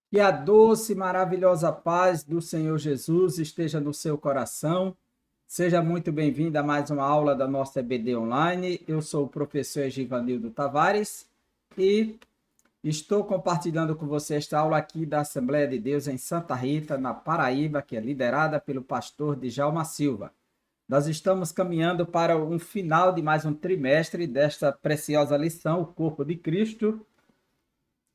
Que a doce e maravilhosa paz do Senhor Jesus esteja no seu coração. Seja muito bem-vindo a mais uma aula da nossa EBD Online. Eu sou o professor Egivanildo Tavares e estou compartilhando com você esta aula aqui da Assembleia de Deus em Santa Rita, na Paraíba, que é liderada pelo pastor Djalma Silva. Nós estamos caminhando para um final de mais um trimestre desta preciosa lição, o Corpo de Cristo,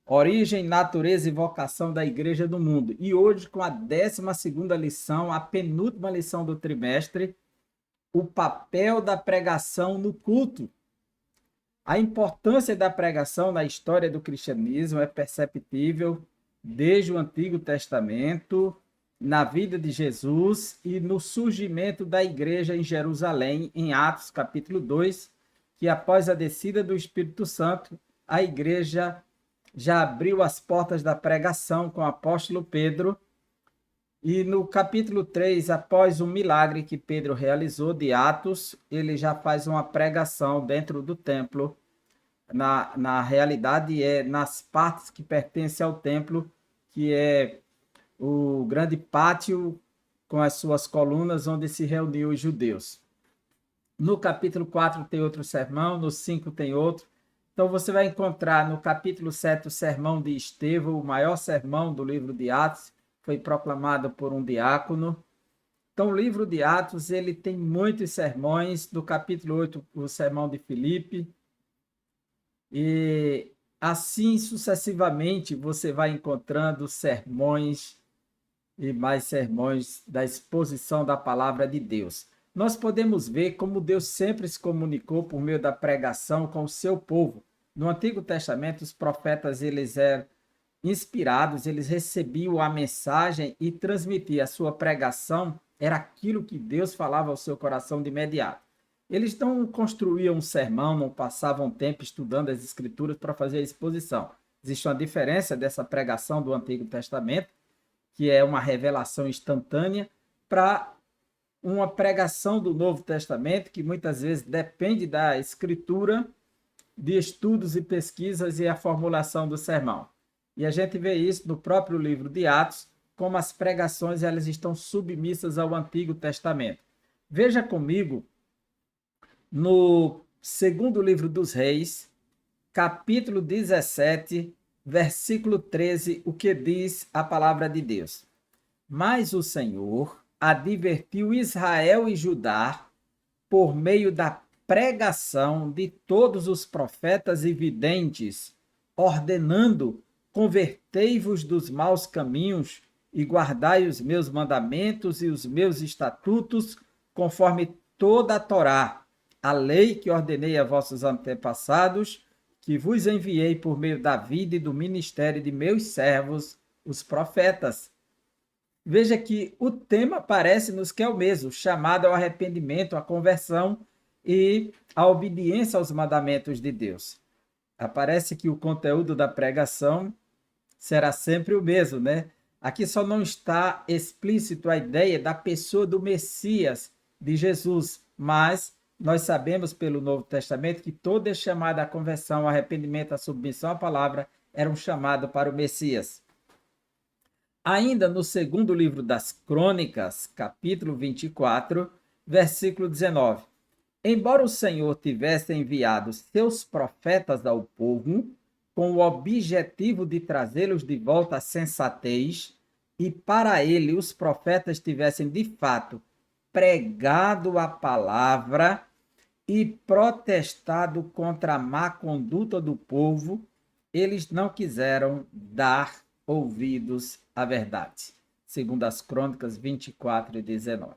Origem, natureza e vocação da Igreja do Mundo. E hoje, com a 12ª lição, a penúltima lição do trimestre, o papel da pregação no culto. A importância da pregação na história do cristianismo é perceptível desde o Antigo Testamento, na vida de Jesus e no surgimento da igreja em Jerusalém, em Atos capítulo 2, que após a descida do Espírito Santo, a igreja já abriu as portas da pregação com o apóstolo Pedro. E no capítulo 3, após o milagre que Pedro realizou de Atos, ele já faz uma pregação dentro do templo. Na realidade, é nas partes que pertencem ao templo, que é o grande pátio com as suas colunas, onde se reuniam os judeus. No capítulo 4 tem outro sermão, no 5 tem outro. Então você vai encontrar no capítulo 7 o sermão de Estevão, o maior sermão do livro de Atos, foi proclamado por um diácono. Então o livro de Atos, ele tem muitos sermões, no capítulo 8 o sermão de Filipe, e assim sucessivamente você vai encontrando sermões e mais sermões da exposição da palavra de Deus. Nós podemos ver como Deus sempre se comunicou por meio da pregação com o seu povo. No Antigo Testamento, os profetas eles eram inspirados, eles recebiam a mensagem e transmitiam a sua pregação, era aquilo que Deus falava ao seu coração de imediato. Eles não construíam um sermão, não passavam tempo estudando as escrituras para fazer a exposição. Existe uma diferença dessa pregação do Antigo Testamento, que é uma revelação instantânea, para uma pregação do Novo Testamento, que muitas vezes depende da escritura, de estudos e pesquisas e a formulação do sermão. E a gente vê isso no próprio livro de Atos, como as pregações elas estão submissas ao Antigo Testamento. Veja comigo no segundo livro dos Reis, capítulo 17, versículo 13, o que diz a palavra de Deus. Mas o Senhor advertiu Israel e Judá por meio da pregação de todos os profetas e videntes, ordenando: convertei-vos dos maus caminhos e guardai os meus mandamentos e os meus estatutos, conforme toda a Torá, a lei que ordenei a vossos antepassados, que vos enviei por meio da vida e do ministério de meus servos, os profetas. Veja que o tema parece-nos que é o mesmo, chamado ao arrependimento, à conversão e à obediência aos mandamentos de Deus. Aparece que o conteúdo da pregação será sempre o mesmo, né? Aqui só não está explícito a ideia da pessoa do Messias, de Jesus, mas nós sabemos pelo Novo Testamento que todo é chamado à conversão, ao arrependimento, à submissão à palavra, era um chamado para o Messias. Ainda no segundo livro das Crônicas, capítulo 24, versículo 19. Embora o Senhor tivesse enviado seus profetas ao povo, com o objetivo de trazê-los de volta à sensatez, e para ele os profetas tivessem de fato pregado a palavra e protestado contra a má conduta do povo, eles não quiseram dar ouvidos à verdade. Segundo as Crônicas 24 e 19.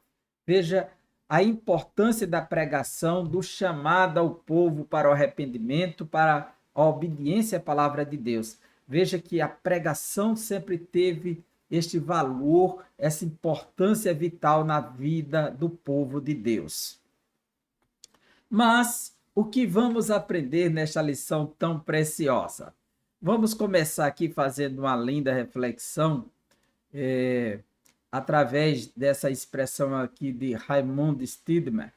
Veja a importância da pregação, do chamado ao povo para o arrependimento, para a obediência à palavra de Deus. Veja que a pregação sempre teve este valor, essa importância vital na vida do povo de Deus. Mas o que vamos aprender nesta lição tão preciosa? Vamos começar aqui fazendo uma linda reflexão através dessa expressão aqui de Raymond Stidham,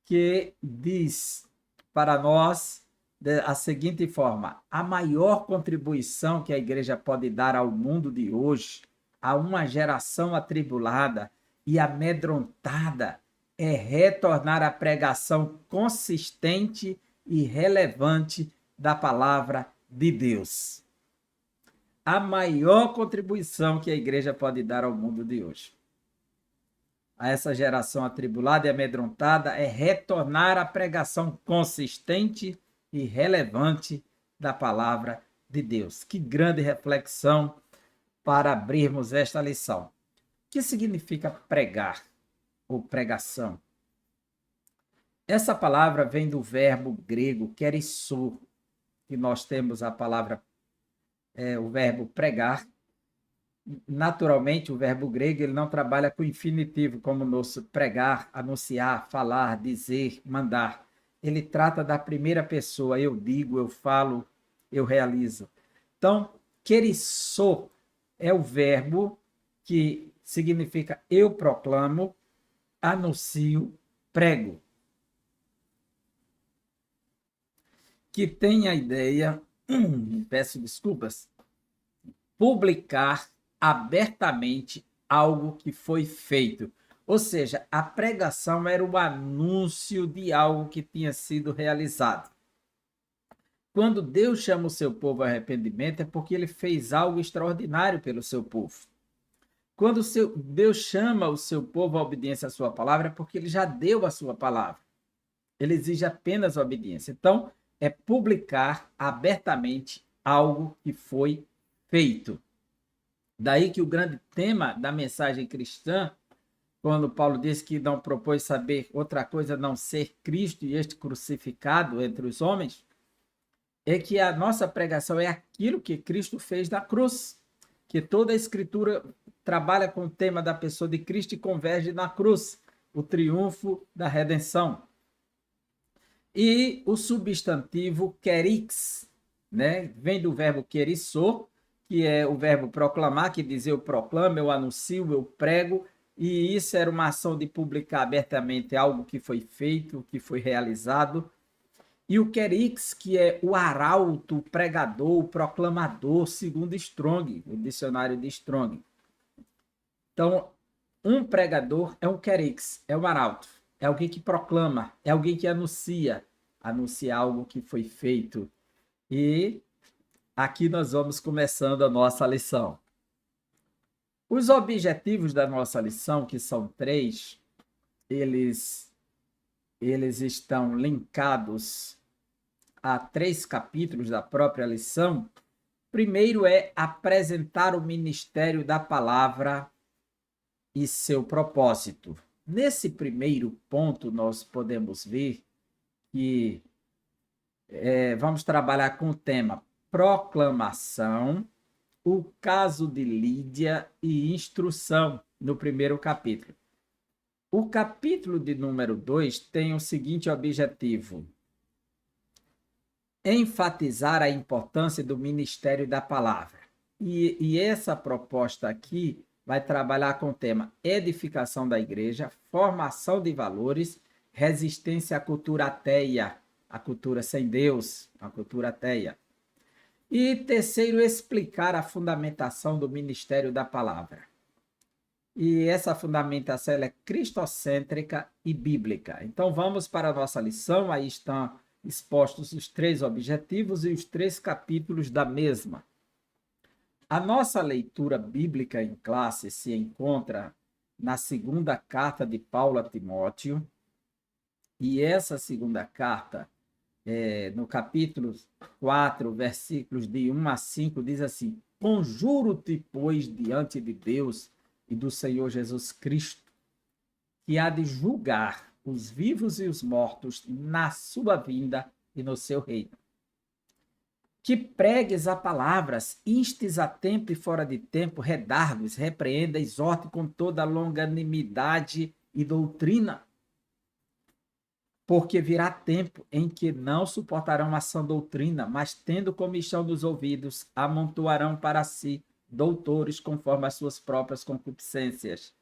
que diz para nós da seguinte forma: a maior contribuição que a igreja pode dar ao mundo de hoje, a uma geração atribulada e amedrontada, é retornar à pregação consistente e relevante da palavra de Deus. A maior contribuição que a igreja pode dar ao mundo de hoje, a essa geração atribulada e amedrontada, é retornar à pregação consistente e relevante da palavra de Deus. Que grande reflexão para abrirmos esta lição. O que significa pregar ou pregação? Essa palavra vem do verbo grego kerisou, que nós temos a palavra, o verbo pregar. Naturalmente, o verbo grego ele não trabalha com infinitivo, como nos pregar, anunciar, falar, dizer, mandar. Ele trata da primeira pessoa, eu digo, eu falo, eu realizo. Então, kerisou é o verbo que significa eu proclamo, anuncio, prego. Que tem a ideia, peço desculpas, publicar abertamente algo que foi feito. Ou seja, a pregação era o anúncio de algo que tinha sido realizado. Quando Deus chama o seu povo ao arrependimento, é porque ele fez algo extraordinário pelo seu povo. Quando Deus chama o seu povo à obediência à sua palavra, é porque ele já deu a sua palavra. Ele exige apenas a obediência. Então, é publicar abertamente algo que foi feito. Daí que o grande tema da mensagem cristã, quando Paulo diz que não propôs saber outra coisa a não ser Cristo e este crucificado entre os homens, é que a nossa pregação é aquilo que Cristo fez na cruz, que toda a Escritura trabalha com o tema da pessoa de Cristo e converge na cruz, o triunfo da redenção. E o substantivo kerix, né, vem do verbo kerissou, que é o verbo proclamar, que diz eu proclamo, eu anuncio, eu prego, e isso era uma ação de publicar abertamente algo que foi feito, que foi realizado. E o kerix, que é o arauto, o pregador, o proclamador, segundo Strong, o dicionário de Strong. Então, um pregador é um kerix, é um arauto, é alguém que proclama, é alguém que anuncia algo que foi feito. E aqui nós vamos começando a nossa lição. Os objetivos da nossa lição, que são 3, eles estão linkados a 3 capítulos da própria lição. Primeiro é apresentar o ministério da palavra e seu propósito. Nesse primeiro ponto, nós podemos ver que vamos trabalhar com o tema proclamação, o caso de Lídia e instrução no primeiro capítulo. O capítulo de número 2 tem o seguinte objetivo: enfatizar a importância do ministério da palavra. E essa proposta aqui vai trabalhar com o tema edificação da igreja, formação de valores, resistência à cultura ateia, a cultura sem Deus, a cultura ateia. E terceiro, explicar a fundamentação do ministério da palavra. E essa fundamentação ela é cristocêntrica e bíblica. Então vamos para a nossa lição, aí estão expostos os 3 objetivos e os 3 capítulos da mesma. A nossa leitura bíblica em classe se encontra na segunda carta de Paulo a Timóteo, e essa segunda carta, no capítulo 4, versículos de 1 a 5, diz assim: conjuro-te, pois, diante de Deus e do Senhor Jesus Cristo, que há de julgar os vivos e os mortos na sua vinda e no seu reino. Que pregues a palavras, instes a tempo e fora de tempo, redargues, repreenda, exorte com toda longanimidade e doutrina. Porque virá tempo em que não suportarão a sã doutrina, mas tendo comichão dos ouvidos, amontoarão para si doutores conforme as suas próprias concupiscências.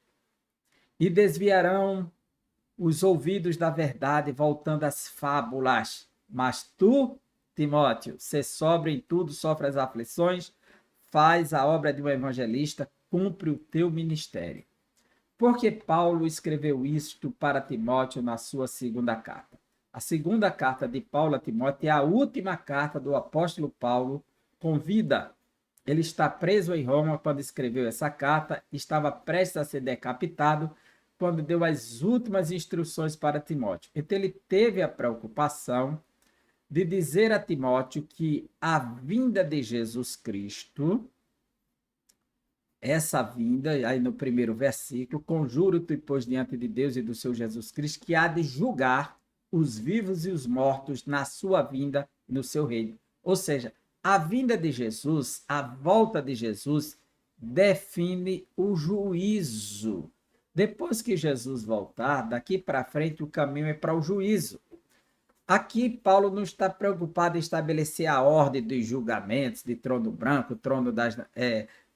E desviarão os ouvidos da verdade, voltando às fábulas. Mas tu Timóteo, ser sóbrio em tudo, sofre as aflições, faz a obra de um evangelista, cumpre o teu ministério. Por que Paulo escreveu isto para Timóteo na sua segunda carta? A segunda carta de Paulo a Timóteo é a última carta do apóstolo Paulo com vida. Ele está preso em Roma quando escreveu essa carta, estava prestes a ser decapitado quando deu as últimas instruções para Timóteo. Então ele teve a preocupação de dizer a Timóteo que a vinda de Jesus Cristo, essa vinda, aí no primeiro versículo, conjuro-te, pois, diante de Deus e do seu Jesus Cristo, que há de julgar os vivos e os mortos na sua vinda, no seu reino. Ou seja, a vinda de Jesus, a volta de Jesus, define o juízo. Depois que Jesus voltar, daqui para frente o caminho é para o juízo. Aqui, Paulo não está preocupado em estabelecer a ordem dos julgamentos de trono branco,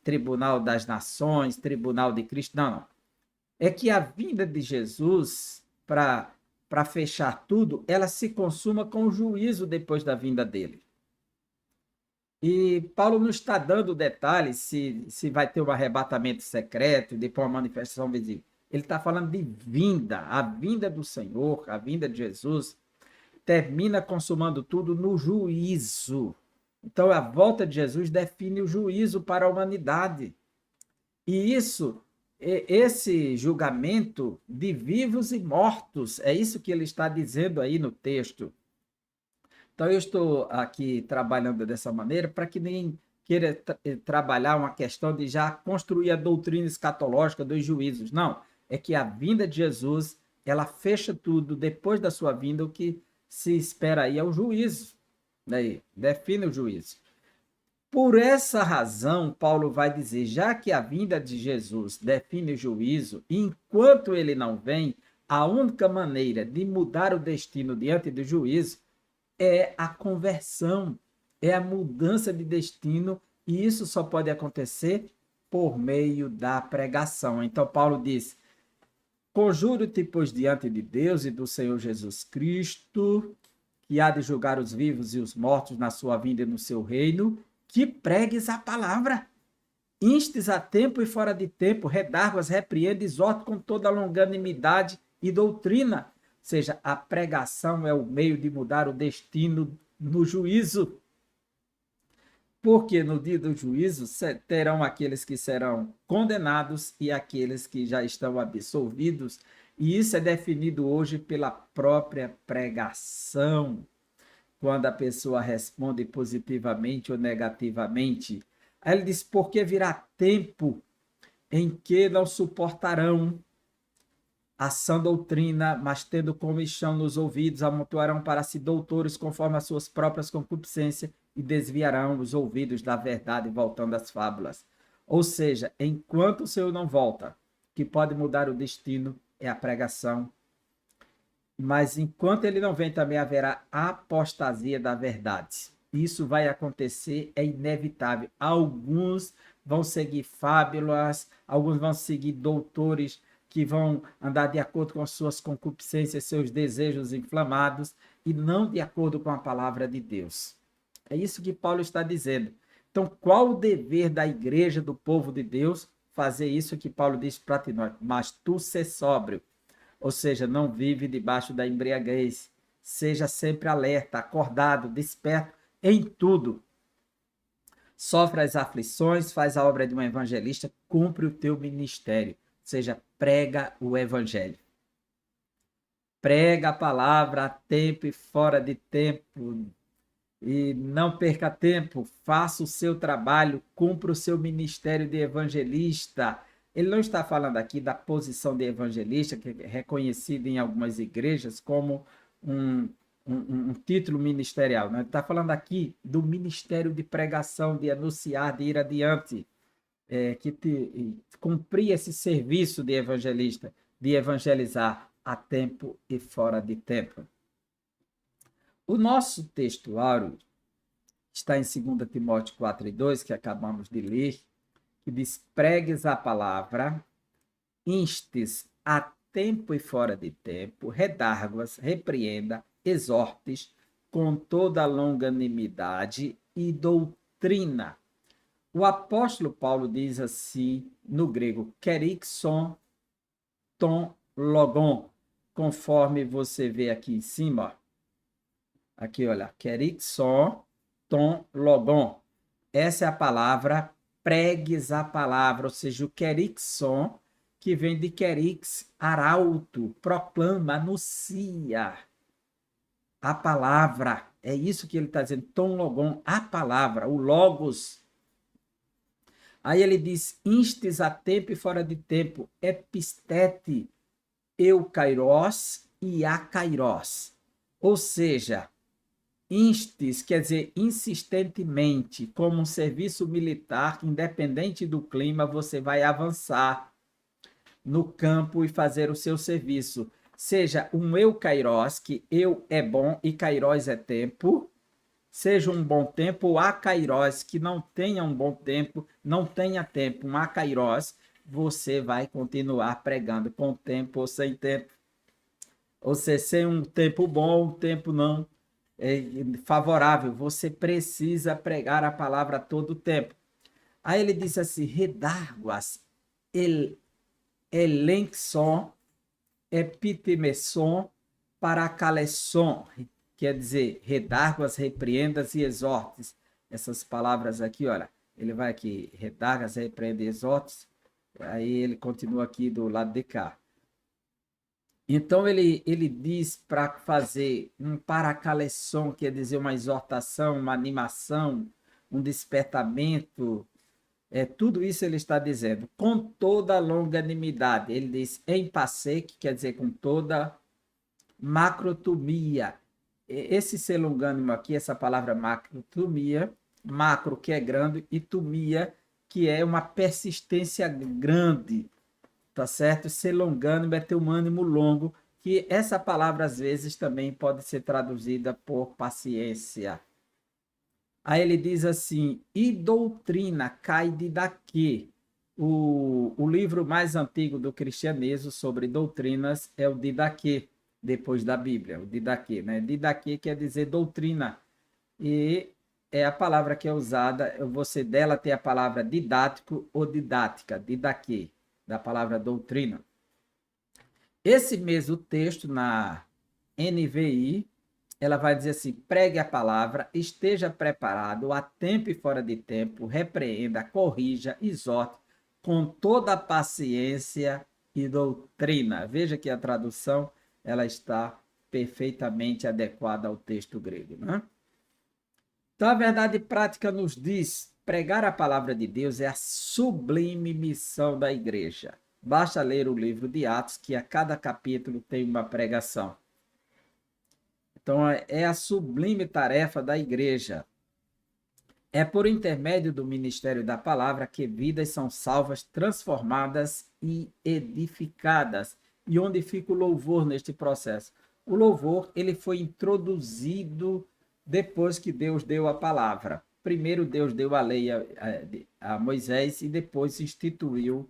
tribunal das nações, tribunal de Cristo. Não, não. É que a vinda de Jesus, para fechar tudo, ela se consuma com o juízo depois da vinda dele. E Paulo não está dando detalhes se vai ter um arrebatamento secreto, depois uma manifestação visível. Ele está falando de vinda, a vinda do Senhor, a vinda de Jesus, termina consumando tudo no juízo. Então, a volta de Jesus define o juízo para a humanidade. E esse julgamento de vivos e mortos, é isso que ele está dizendo aí no texto. Então, eu estou aqui trabalhando dessa maneira para que ninguém queira trabalhar uma questão de já construir a doutrina escatológica dos juízos. Não, é que a vinda de Jesus, ela fecha tudo. Depois da sua vinda, o que se espera aí é o juízo. Daí, define o juízo. Por essa razão, Paulo vai dizer, já que a vinda de Jesus define o juízo, enquanto ele não vem, a única maneira de mudar o destino diante do juízo é a conversão, é a mudança de destino, e isso só pode acontecer por meio da pregação. Então, Paulo diz, conjuro-te, pois, diante de Deus e do Senhor Jesus Cristo, que há de julgar os vivos e os mortos na sua vinda e no seu reino, que pregues a palavra. Instes a tempo e fora de tempo, redarguas, repreende, exorta com toda longanimidade e doutrina. Ou seja, a pregação é o meio de mudar o destino no juízo. Porque no dia do juízo terão aqueles que serão condenados e aqueles que já estão absolvidos. E isso é definido hoje pela própria pregação. Quando a pessoa responde positivamente ou negativamente. Aí ele diz, porque virá tempo em que não suportarão a sã doutrina, mas tendo comichão nos ouvidos, amontoarão para si doutores conforme as suas próprias concupiscências e desviarão os ouvidos da verdade, voltando às fábulas. Ou seja, enquanto o Senhor não volta, o que pode mudar o destino é a pregação. Mas enquanto ele não vem, também haverá apostasia da verdade. Isso vai acontecer, é inevitável. Alguns vão seguir fábulas, alguns vão seguir doutores que vão andar de acordo com as suas concupiscências, seus desejos inflamados, e não de acordo com a palavra de Deus. É isso que Paulo está dizendo. Então, qual o dever da igreja, do povo de Deus? Fazer isso que Paulo diz para Timóteo, mas tu ser sóbrio. Ou seja, não vive debaixo da embriaguez. Seja sempre alerta, acordado, desperto em tudo. Sofre as aflições, faz a obra de um evangelista, cumpre o teu ministério. Ou seja, prega o evangelho. Prega a palavra a tempo e fora de tempo. E não perca tempo, faça o seu trabalho, cumpra o seu ministério de evangelista. Ele não está falando aqui da posição de evangelista, que é reconhecida em algumas igrejas como um título ministerial. Né? Ele está falando aqui do ministério de pregação, de anunciar, de ir adiante, cumprir esse serviço de evangelista, de evangelizar a tempo e fora de tempo. O nosso textuário está em 2 Timóteo 4:2, que acabamos de ler, que diz, pregues a palavra, instes a tempo e fora de tempo, redarguas, repreenda, exortes com toda longanimidade e doutrina. O apóstolo Paulo diz assim no grego, kerixon ton logon, conforme você vê aqui em cima, ó. Aqui, olha, kerixon ton logon. Essa é a palavra, pregues a palavra, ou seja, o kerixon, que vem de kerix, arauto, proclama, anuncia a palavra. É isso que ele está dizendo, ton logon, a palavra, o logos. Aí ele diz, instes a tempo e fora de tempo, epistete, eukairos e akairos. Ou seja, instes quer dizer insistentemente, como um serviço militar, independente do clima, você vai avançar no campo e fazer o seu serviço. Seja um eukairos, que eu é bom e kairos é tempo, seja um bom tempo, ou akairos, que não tenha um bom tempo, não tenha tempo, um akairos, você vai continuar pregando com tempo ou sem tempo. Ou seja, sem um tempo bom, um tempo não favorável. Você precisa pregar a palavra a todo tempo. Aí ele diz assim, redarguas, elenxon, epitemeson, paracalesson, quer dizer, redarguas, repreendas e exortes. Essas palavras aqui, olha, ele vai aqui, redargas, repreende e exortes, aí ele continua aqui do lado de cá. Então ele diz para fazer um paracalesson, quer dizer, uma exortação, uma animação, um despertamento, tudo isso ele está dizendo, com toda longanimidade. Ele diz em passe, que quer dizer com toda macrotomia. Esse ser longânimo aqui, essa palavra macrotomia, macro que é grande e tomia que é uma persistência grande, tá certo? Ser longânimo é ter um ânimo longo, que essa palavra às vezes também pode ser traduzida por paciência. Aí ele diz assim, e doutrina cai de daqui. O livro mais antigo do cristianismo sobre doutrinas é o Didaquê, depois da Bíblia, o Didaquê, né? Didaquê quer dizer doutrina, e é a palavra que é usada, você dela tem a palavra didático ou didática, Didaquê, da palavra doutrina. Esse mesmo texto na NVI, ela vai dizer assim, pregue a palavra, esteja preparado, a tempo e fora de tempo, repreenda, corrija, exorte, com toda a paciência e doutrina. Veja que a tradução ela está perfeitamente adequada ao texto grego, né? Então, a verdade prática nos diz, pregar a palavra de Deus é a sublime missão da igreja. Basta ler o livro de Atos, que a cada capítulo tem uma pregação. Então, é a sublime tarefa da igreja. É por intermédio do ministério da palavra que vidas são salvas, transformadas e edificadas. E onde fica o louvor neste processo? O louvor ele foi introduzido depois que Deus deu a palavra. Primeiro Deus deu a lei a Moisés e depois instituiu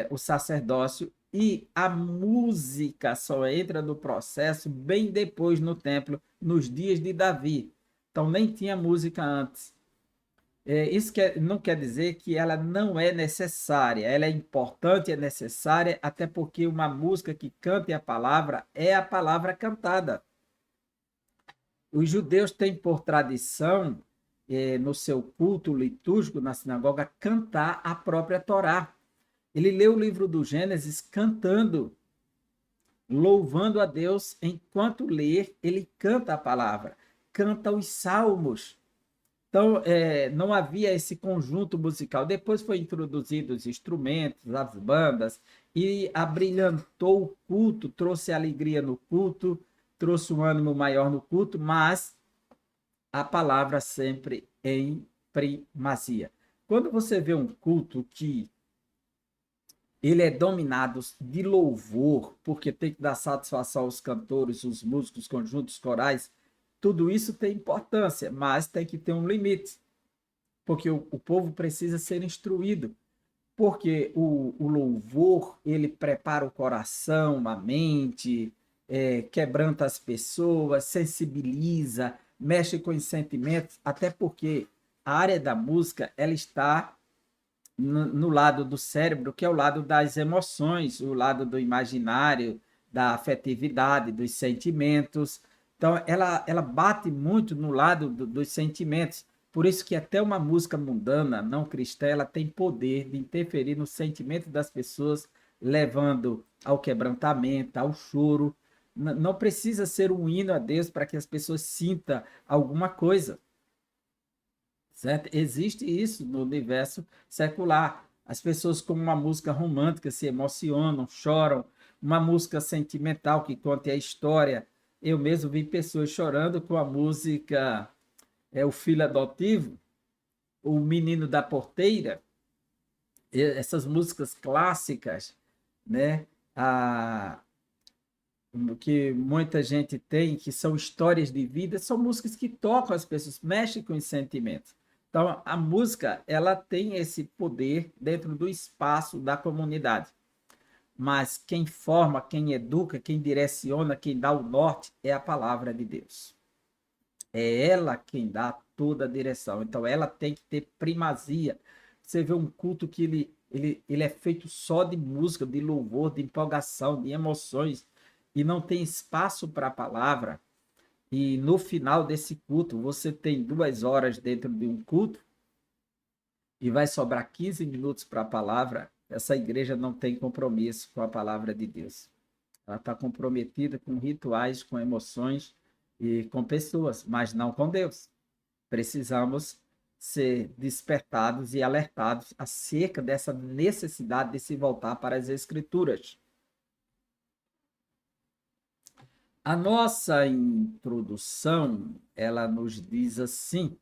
o sacerdócio, e a música só entra no processo bem depois no templo, nos dias de Davi. Então nem tinha música antes. Isso não quer dizer que ela não é necessária, ela é importante, é necessária, até porque uma música que cante a palavra é a palavra cantada. Os judeus têm por tradição, no seu culto litúrgico na sinagoga, cantar a própria Torá. Ele lê o livro do Gênesis cantando, louvando a Deus. Enquanto lê, ele canta a palavra, canta os salmos. Então, não havia esse conjunto musical. Depois foi introduzido os instrumentos, as bandas, e abrilhantou o culto, trouxe alegria no culto, trouxe um ânimo maior no culto, mas a palavra sempre em primazia. Quando você vê um culto que ele é dominado de louvor, porque tem que dar satisfação aos cantores, os músicos, os conjuntos corais, tudo isso tem importância, mas tem que ter um limite, porque o povo precisa ser instruído, porque o louvor, ele prepara o coração, a mente, quebranta as pessoas, sensibiliza, mexe com os sentimentos, até porque a área da música ela está no lado do cérebro, que é o lado das emoções, o lado do imaginário, da afetividade, dos sentimentos. Então, ela bate muito no lado dos sentimentos. Por isso que até uma música mundana, não cristã, ela tem poder de interferir no sentimento das pessoas, levando ao quebrantamento, ao choro. Não precisa ser um hino a Deus para que as pessoas sintam alguma coisa. Certo? Existe isso no universo secular. As pessoas com uma música romântica se emocionam, choram, uma música sentimental que conte a história. Eu mesmo vi pessoas chorando com a música O Filho Adotivo, O Menino da Porteira, essas músicas clássicas, né? A, que muita gente tem, que são histórias de vida, são músicas que tocam as pessoas, mexem com os sentimentos. Então, a música, ela tem esse poder dentro do espaço da comunidade. Mas quem forma, quem educa, quem direciona, quem dá o norte é a palavra de Deus. É ela quem dá toda a direção. Então, ela tem que ter primazia. Você vê um culto que ele é feito só de música, de louvor, de empolgação, de emoções, e não tem espaço para a palavra. E no final desse culto, você tem 2 horas dentro de um culto e vai sobrar 15 minutos para a palavra. Essa igreja não tem compromisso com a palavra de Deus. Ela está comprometida com rituais, com emoções e com pessoas, mas não com Deus. Precisamos ser despertados e alertados acerca dessa necessidade de se voltar para as Escrituras. A nossa introdução, ela nos diz assim: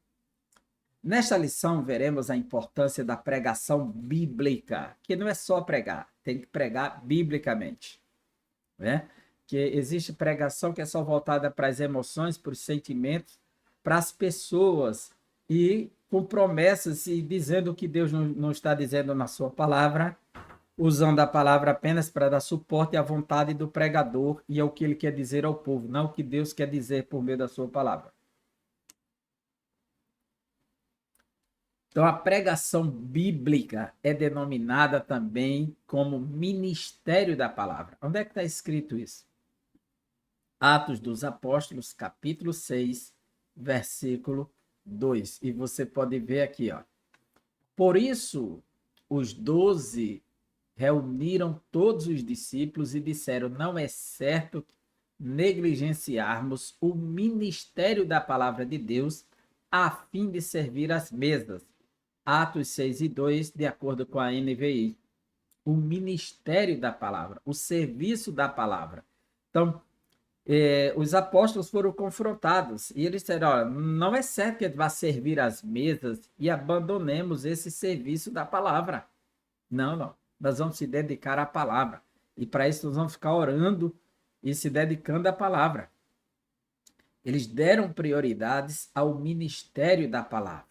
nesta lição veremos a importância da pregação bíblica, que não é só pregar, tem que pregar biblicamente, né? Que existe pregação que é só voltada para as emoções, para os sentimentos, para as pessoas, e com promessas e dizendo o que Deus não está dizendo na sua palavra, usando a palavra apenas para dar suporte à vontade do pregador e ao que ele quer dizer ao povo, não o que Deus quer dizer por meio da sua palavra. Então, a pregação bíblica é denominada também como ministério da palavra. Onde é que está escrito isso? Atos dos Apóstolos, capítulo 6, versículo 2. E você pode ver aqui, ó. Por isso, os 12 reuniram todos os discípulos e disseram: não é certo negligenciarmos o ministério da palavra de Deus a fim de servir às mesas. Atos 6 e 2, de acordo com a NVI. O ministério da palavra, o serviço da palavra. Então, os apóstolos foram confrontados e eles disseram: olha, não é certo que a gente vá servir às mesas e abandonemos esse serviço da palavra. Não, não. Nós vamos se dedicar à palavra. E para isso nós vamos ficar orando e se dedicando à palavra. Eles deram prioridades ao ministério da palavra.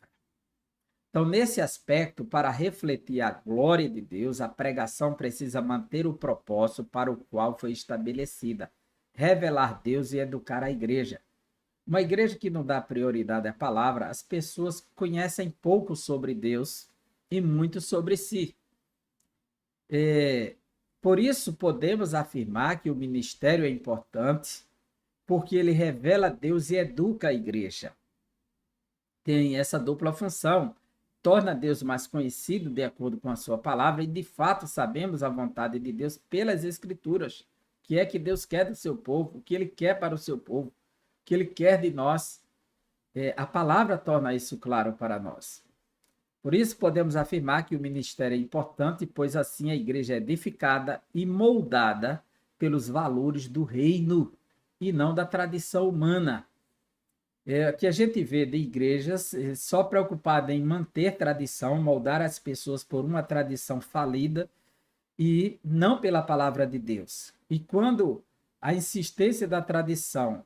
Então, nesse aspecto, para refletir a glória de Deus, a pregação precisa manter o propósito para o qual foi estabelecida: revelar Deus e educar a igreja. Uma igreja que não dá prioridade à palavra, as pessoas conhecem pouco sobre Deus e muito sobre si. Por isso, podemos afirmar que o ministério é importante, porque ele revela Deus e educa a igreja. Tem essa dupla função: torna Deus mais conhecido de acordo com a sua palavra, e de fato sabemos a vontade de Deus pelas Escrituras, o que é que Deus quer do seu povo, o que ele quer para o seu povo, o que ele quer de nós. A palavra torna isso claro para nós. Por isso podemos afirmar que o ministério é importante, pois assim a igreja é edificada e moldada pelos valores do reino e não da tradição humana. Que a gente vê de igrejas só preocupadas em manter tradição, moldar as pessoas por uma tradição falida e não pela palavra de Deus. E quando a insistência da tradição,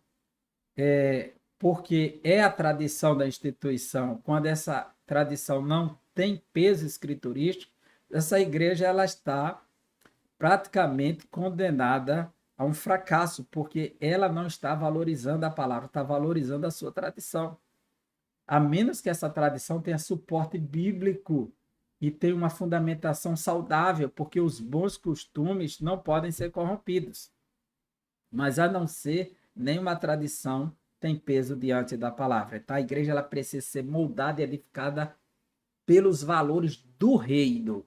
porque é a tradição da instituição, quando essa tradição não tem peso escriturístico, essa igreja ela está praticamente condenada a um fracasso, porque ela não está valorizando a palavra, está valorizando a sua tradição. A menos que essa tradição tenha suporte bíblico e tenha uma fundamentação saudável, porque os bons costumes não podem ser corrompidos. Mas a não ser, nenhuma tradição tem peso diante da palavra. Então, a igreja ela precisa ser moldada e edificada pelos valores do reino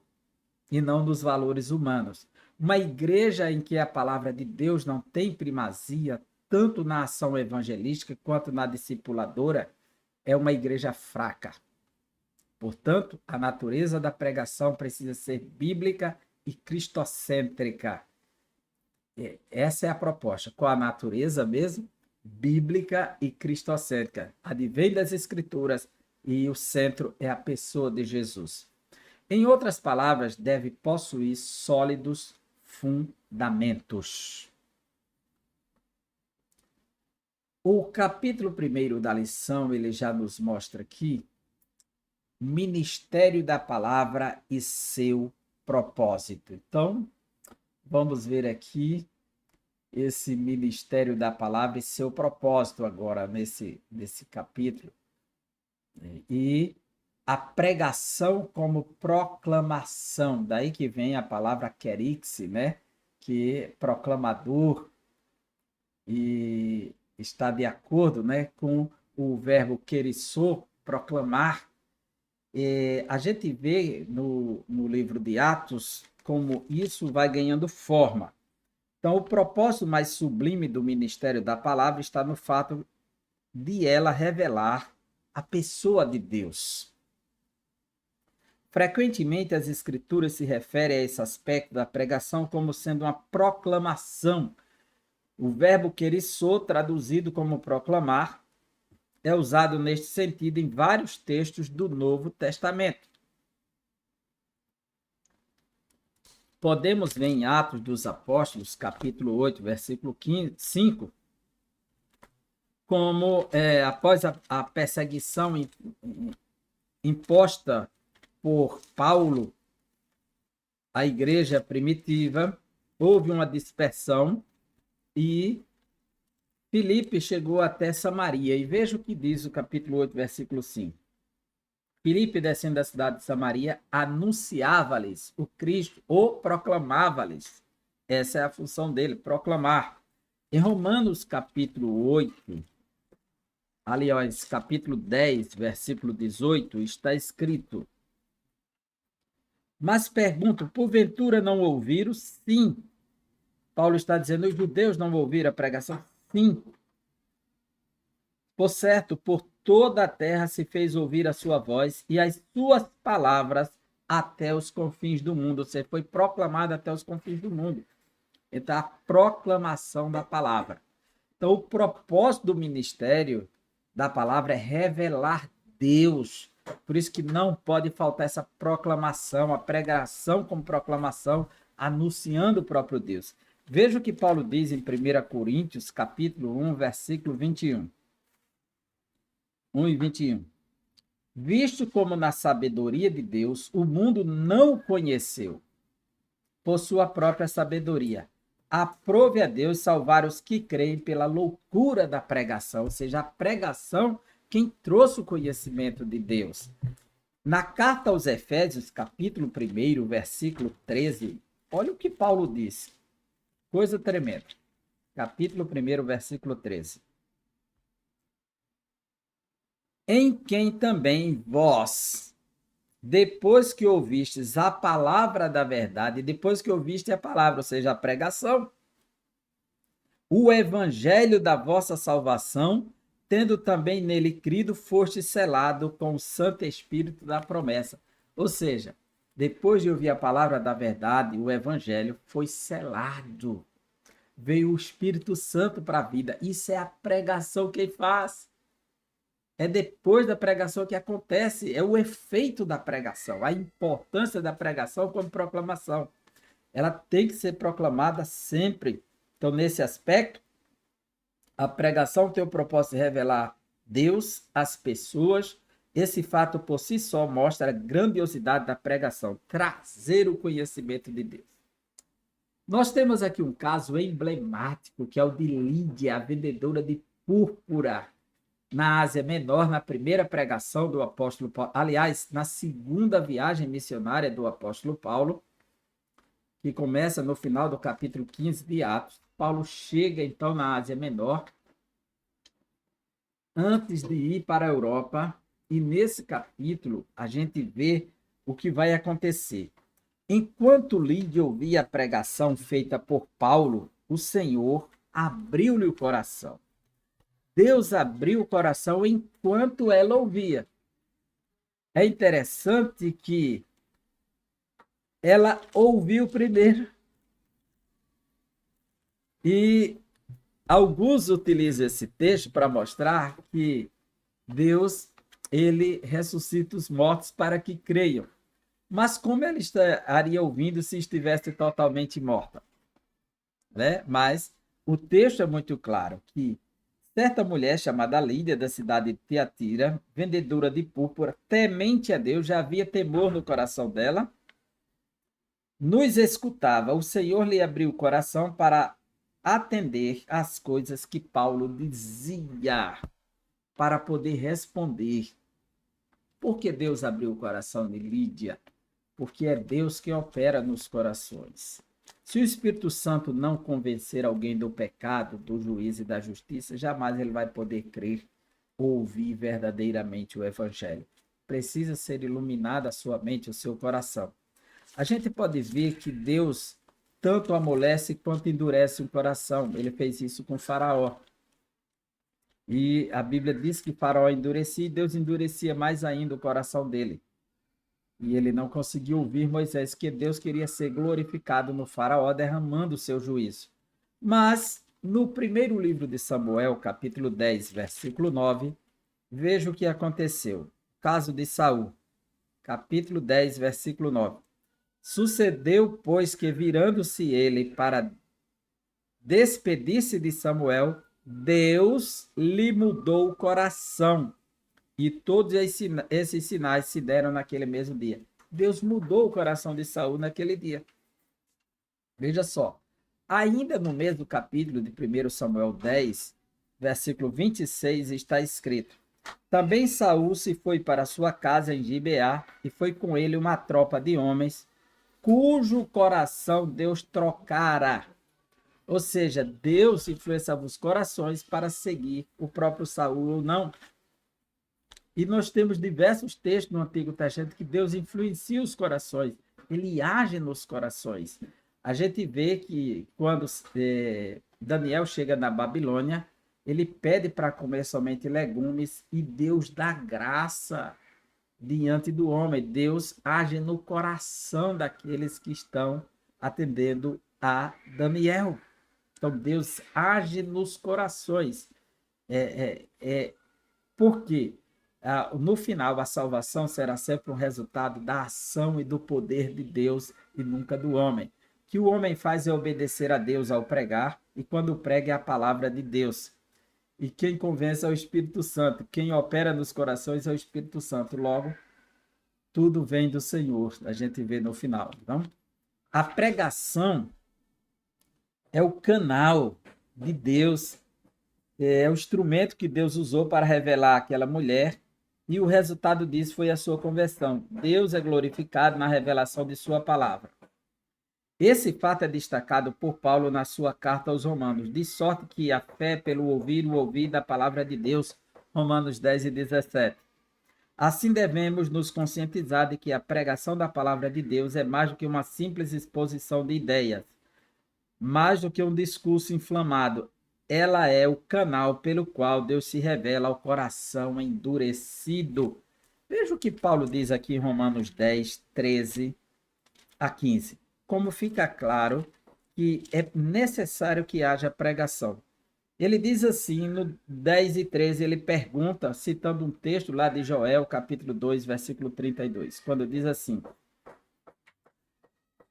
e não dos valores humanos. Uma igreja em que a palavra de Deus não tem primazia, tanto na ação evangelística quanto na discipuladora, é uma igreja fraca. Portanto, a natureza da pregação precisa ser bíblica e cristocêntrica. Essa é a proposta. Qual a natureza mesmo? Bíblica e cristocêntrica. Advém das Escrituras e o centro é a pessoa de Jesus. Em outras palavras, deve possuir sólidos fundamentos. O capítulo 1 da lição, ele já nos mostra aqui ministério da palavra e seu propósito. Então, vamos ver aqui esse ministério da palavra e seu propósito agora nesse capítulo. E a pregação como proclamação, daí que vem a palavra querix, né? Que é proclamador, e está de acordo, né, com o verbo querissô, proclamar. A gente vê no livro de Atos como isso vai ganhando forma. Então, o propósito mais sublime do ministério da palavra está no fato de ela revelar a pessoa de Deus. Frequentemente, as Escrituras se referem a esse aspecto da pregação como sendo uma proclamação. O verbo querissô, traduzido como proclamar, é usado neste sentido em vários textos do Novo Testamento. Podemos ver em Atos dos Apóstolos, capítulo 8, versículo 5, como após a perseguição imposta por Paulo à igreja primitiva, houve uma dispersão e Filipe chegou até Samaria. E veja o que diz o capítulo 8, versículo 5. Filipe, descendo da cidade de Samaria, anunciava-lhes o Cristo, ou proclamava-lhes. Essa é a função dele, proclamar. Em Romanos, capítulo 8, aliás, capítulo 10, versículo 18, está escrito: mas pergunto, porventura não ouviram? Sim. Paulo está dizendo, os judeus não ouviram a pregação? Sim. Por certo, por toda a terra se fez ouvir a sua voz e as suas palavras até os confins do mundo. Ou seja, foi proclamada até os confins do mundo. Então, a proclamação da palavra. Então, o propósito do ministério da palavra é revelar Deus. Por isso que não pode faltar essa proclamação, a pregação como proclamação, anunciando o próprio Deus. Veja o que Paulo diz em 1 Coríntios, capítulo 1, versículo 21. 1 e 21. Visto como na sabedoria de Deus o mundo não o conheceu, por sua própria sabedoria, aprove a Deus salvar os que creem pela loucura da pregação, ou seja, a pregação quem trouxe o conhecimento de Deus. Na carta aos Efésios, capítulo 1, versículo 13, olha o que Paulo diz. Coisa tremenda. Capítulo 1, versículo 13. Em quem também vós, depois que ouvistes a palavra da verdade, depois que ouviste a palavra, ou seja, a pregação, o evangelho da vossa salvação, tendo também nele crido, foste selado com o Santo Espírito da promessa. Ou seja, depois de ouvir a palavra da verdade, o evangelho foi selado. Veio o Espírito Santo para a vida. Isso é a pregação que ele faz. É depois da pregação que acontece, é o efeito da pregação, a importância da pregação como proclamação. Ela tem que ser proclamada sempre. Então, nesse aspecto, a pregação tem o propósito de revelar Deus às pessoas. Esse fato por si só mostra a grandiosidade da pregação, trazer o conhecimento de Deus. Nós temos aqui um caso emblemático, que é o de Lídia, a vendedora de púrpura, na Ásia Menor, na primeira pregação do apóstolo Paulo, aliás, na segunda viagem missionária do apóstolo Paulo, que começa no final do capítulo 15 de Atos. Paulo chega então na Ásia Menor, antes de ir para a Europa, e nesse capítulo a gente vê o que vai acontecer. Enquanto Lídia ouvia a pregação feita por Paulo, o Senhor abriu-lhe o coração. Deus abriu o coração enquanto ela ouvia. É interessante que ela ouviu primeiro. E alguns utilizam esse texto para mostrar que Deus, ele ressuscita os mortos para que creiam. Mas como ela estaria ouvindo se estivesse totalmente morta? Né? Mas o texto é muito claro que certa mulher chamada Lídia, da cidade de Tiatira, vendedora de púrpura, temente a Deus, já havia temor no coração dela, nos escutava. O Senhor lhe abriu o coração para atender às coisas que Paulo dizia, para poder responder. Por que Deus abriu o coração de Lídia? Porque é Deus que opera nos corações. Se o Espírito Santo não convencer alguém do pecado, do juízo e da justiça, jamais ele vai poder crer ou ouvir verdadeiramente o Evangelho. Precisa ser iluminada a sua mente, o seu coração. A gente pode ver que Deus tanto amolece quanto endurece o coração. Ele fez isso com Faraó. E a Bíblia diz que Faraó endurecia e Deus endurecia mais ainda o coração dele. E ele não conseguiu ouvir Moisés, que Deus queria ser glorificado no Faraó, derramando o seu juízo. Mas, no primeiro livro de Samuel, capítulo 10, versículo 9, veja o que aconteceu. Caso de Saul, capítulo 10, versículo 9. Sucedeu, pois, que virando-se ele para despedir-se de Samuel, Deus lhe mudou o coração. E todos esses sinais se deram naquele mesmo dia. Deus mudou o coração de Saul naquele dia. Veja só. Ainda no mesmo capítulo de 1 Samuel 10, versículo 26, está escrito: Também Saul se foi para sua casa em Gibeá, e foi com ele uma tropa de homens, cujo coração Deus trocara. Ou seja, Deus influenciava os corações para seguir o próprio Saul ou não. E nós temos diversos textos no Antigo Testamento que Deus influencia os corações, ele age nos corações. A gente vê que quando Daniel chega na Babilônia, ele pede para comer somente legumes e Deus dá graça diante do homem. Deus age no coração daqueles que estão atendendo a Daniel. Então, Deus age nos corações. Por quê? No final, a salvação será sempre um resultado da ação e do poder de Deus e nunca do homem. O que o homem faz é obedecer a Deus ao pregar, e quando prega é a palavra de Deus. E quem convence é o Espírito Santo. Quem opera nos corações é o Espírito Santo. Logo, tudo vem do Senhor. A gente vê no final. Então, a pregação é o canal de Deus, é o instrumento que Deus usou para revelar aquela mulher, e o resultado disso foi a sua conversão. Deus é glorificado na revelação de sua palavra. Esse fato é destacado por Paulo na sua carta aos Romanos, de sorte que a fé pelo ouvir o ouvir da palavra de Deus, Romanos 10 e 17. Assim devemos nos conscientizar de que a pregação da palavra de Deus é mais do que uma simples exposição de ideias, mais do que um discurso inflamado. Ela é o canal pelo qual Deus se revela ao coração endurecido. Veja o que Paulo diz aqui em Romanos 10, 13 a 15. Como fica claro que é necessário que haja pregação. Ele diz assim, no 10 e 13, ele pergunta, citando um texto lá de Joel, capítulo 2, versículo 32, quando diz assim: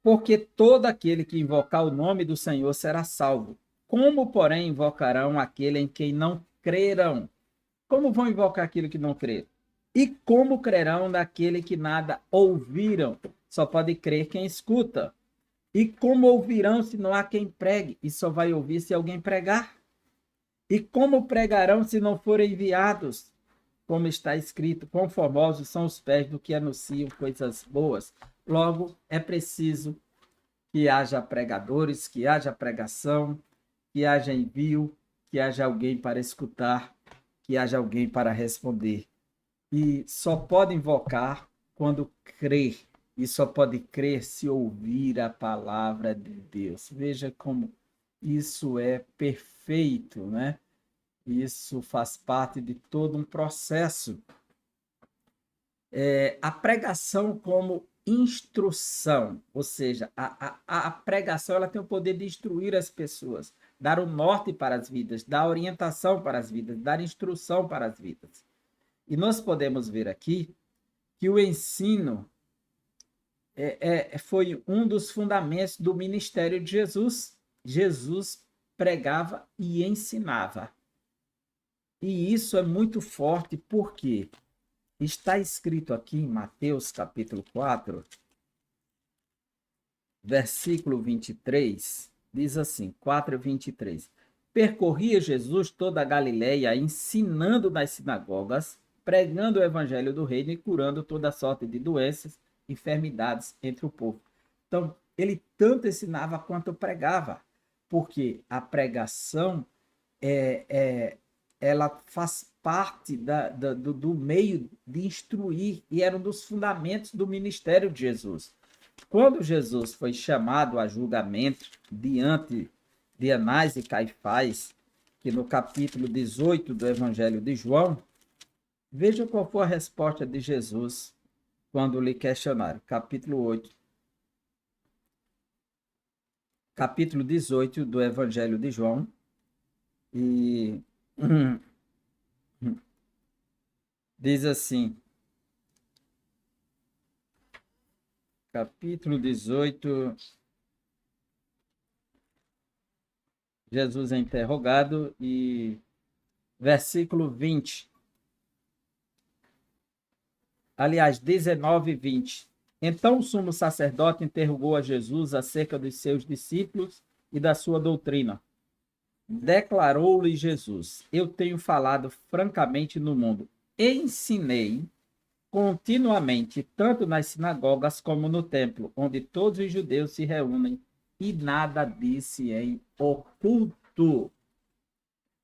Porque todo aquele que invocar o nome do Senhor será salvo. Como, porém, invocarão aquele em quem não crerão? Como vão invocar aquilo que não creram? E como crerão naquele que nada ouviram? Só pode crer quem escuta. E como ouvirão se não há quem pregue? E só vai ouvir se alguém pregar. E como pregarão se não forem enviados? Como está escrito, quão formosos são os pés do que anunciam coisas boas. Logo, é preciso que haja pregadores, que haja pregação, que haja envio, que haja alguém para escutar, que haja alguém para responder. E só pode invocar quando crer, e só pode crer se ouvir a palavra de Deus. Veja como isso é perfeito, né? Isso faz parte de todo um processo. A pregação como instrução, ou seja, a pregação ela tem o poder de instruir as pessoas, dar o norte para as vidas, dar orientação para as vidas, dar instrução para as vidas. E nós podemos ver aqui que o ensino foi um dos fundamentos do ministério de Jesus. Jesus pregava e ensinava. E isso é muito forte porque está escrito aqui em Mateus capítulo 4, versículo 23, diz assim, 4:23. Percorria Jesus toda a Galileia, ensinando nas sinagogas, pregando o evangelho do reino e curando toda sorte de doenças, enfermidades entre o povo. Então, ele tanto ensinava quanto pregava, porque a pregação ela faz parte do meio de instruir e era um dos fundamentos do ministério de Jesus. Quando Jesus foi chamado a julgamento diante de Anás e Caifás, que no capítulo 18 do Evangelho de João, veja qual foi a resposta de Jesus quando lhe questionaram. Capítulo 18 do Evangelho de João, e diz assim, capítulo 18, Jesus é interrogado e versículo 20. Aliás, 19 e 20. Então o sumo sacerdote interrogou a Jesus acerca dos seus discípulos e da sua doutrina. Declarou-lhe Jesus: Eu tenho falado francamente no mundo. Ensinei continuamente, tanto nas sinagogas como no templo, onde todos os judeus se reúnem, e nada disse em oculto.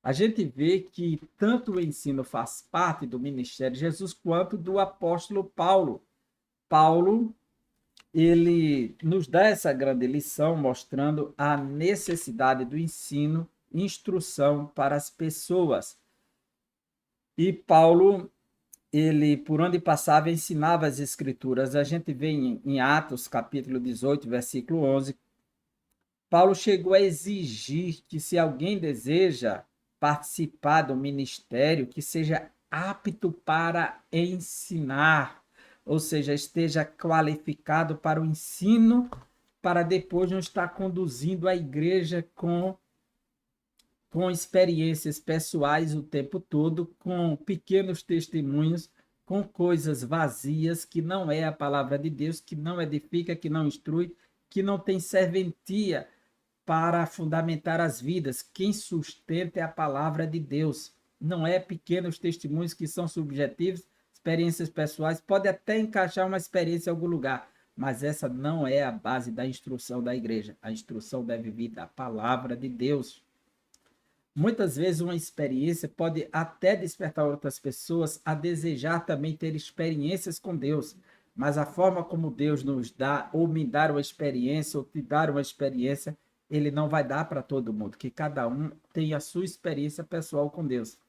A gente vê que tanto o ensino faz parte do ministério de Jesus quanto do apóstolo Paulo. Paulo, ele nos dá essa grande lição mostrando a necessidade do ensino e instrução para as pessoas. E Paulo, ele, por onde passava, ensinava as escrituras. A gente vê em Atos, capítulo 18, versículo 11, Paulo chegou a exigir que se alguém deseja participar do ministério, que seja apto para ensinar, ou seja, esteja qualificado para o ensino, para depois não estar conduzindo a igreja com experiências pessoais o tempo todo, com pequenos testemunhos, com coisas vazias, que não é a palavra de Deus, que não edifica, que não instrui, que não tem serventia para fundamentar as vidas. Quem sustenta é a palavra de Deus. Não é pequenos testemunhos que são subjetivos, experiências pessoais. Pode até encaixar uma experiência em algum lugar, mas essa não é a base da instrução da igreja. A instrução deve vir da palavra de Deus. Muitas vezes uma experiência pode até despertar outras pessoas a desejar também ter experiências com Deus, mas a forma como Deus nos dá, ou me dar uma experiência, ou te dar uma experiência, ele não vai dar para todo mundo, que cada um tem a sua experiência pessoal com Deus.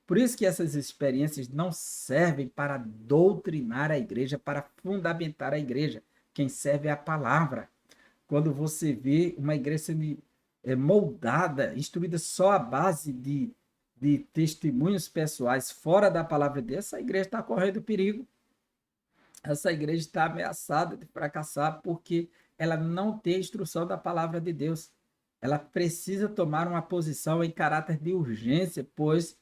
Por isso que essas experiências não servem para doutrinar a igreja, para fundamentar a igreja. Quem serve é a palavra. Quando você vê uma igreja sendo moldada, instruída só à base de testemunhos pessoais fora da palavra de Deus, essa igreja está correndo perigo. Essa igreja está ameaçada de fracassar porque ela não tem a instrução da palavra de Deus. Ela precisa tomar uma posição em caráter de urgência, pois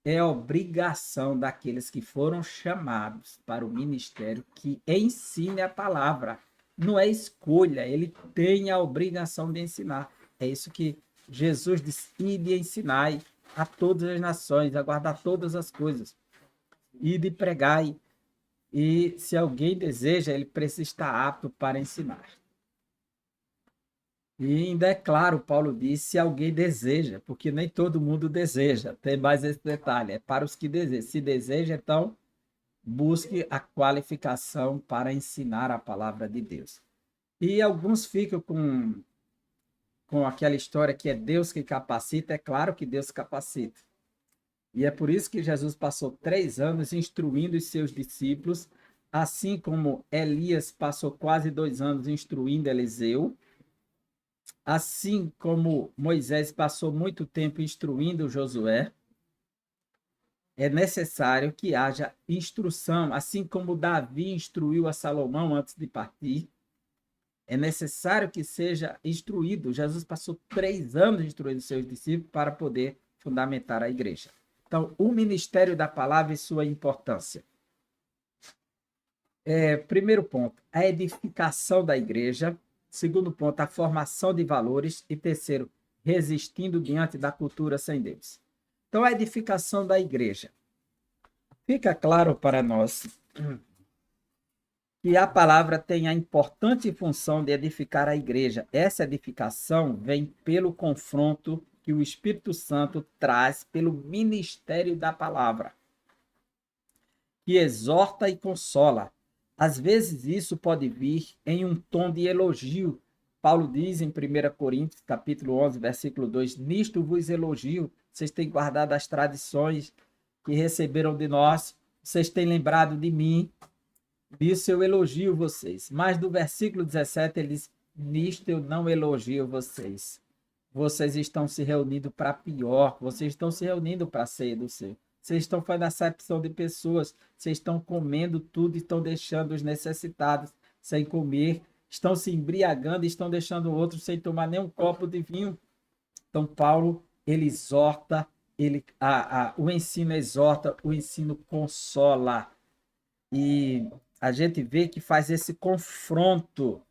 é obrigação daqueles que foram chamados para o ministério que ensine a palavra. não é escolha, ele tem a obrigação de ensinar. É isso que Jesus disse: ide e ensinai a todas as nações, a guardar todas as coisas, ide e pregai. E se alguém deseja, ele precisa estar apto para ensinar. E ainda é claro, Paulo disse, se alguém deseja, porque nem todo mundo deseja, tem mais esse detalhe, é para os que desejam. Se deseja, então, busque a qualificação para ensinar a palavra de Deus. E alguns ficam com aquela história que é Deus que capacita, é claro que Deus capacita. E é por isso que Jesus passou 3 anos instruindo os seus discípulos, assim como Elias passou quase 2 anos instruindo Eliseu, assim como Moisés passou muito tempo instruindo Josué. É necessário que haja instrução, assim como Davi instruiu a Salomão antes de partir. É necessário que seja instruído. Jesus passou 3 anos instruindo seus discípulos para poder fundamentar a igreja. Então, o ministério da palavra e sua importância. Primeiro ponto, a edificação da igreja. Segundo ponto, a formação de valores. E terceiro, resistindo diante da cultura sem Deus. Então, a edificação da igreja. Fica claro para nós que a palavra tem a importante função de edificar a igreja. Essa edificação vem pelo confronto que o Espírito Santo traz pelo ministério da palavra, que exorta e consola. Às vezes isso pode vir em um tom de elogio. Paulo diz em 1 Coríntios, capítulo 11, versículo 2, nisto vos elogio, vocês têm guardado as tradições que receberam de nós, vocês têm lembrado de mim, disso eu elogio vocês. Mas do versículo 17 ele diz, nisto eu não elogio vocês. Vocês estão se reunindo para pior, vocês estão se reunindo para a ceia do Senhor. Vocês estão fazendo acepção de pessoas, vocês estão comendo tudo e estão deixando os necessitados sem comer, estão se embriagando e estão deixando outros sem tomar nem um copo de vinho. Então, Paulo, ele exorta, o ensino exorta, o ensino consola. E a gente vê que faz esse confronto.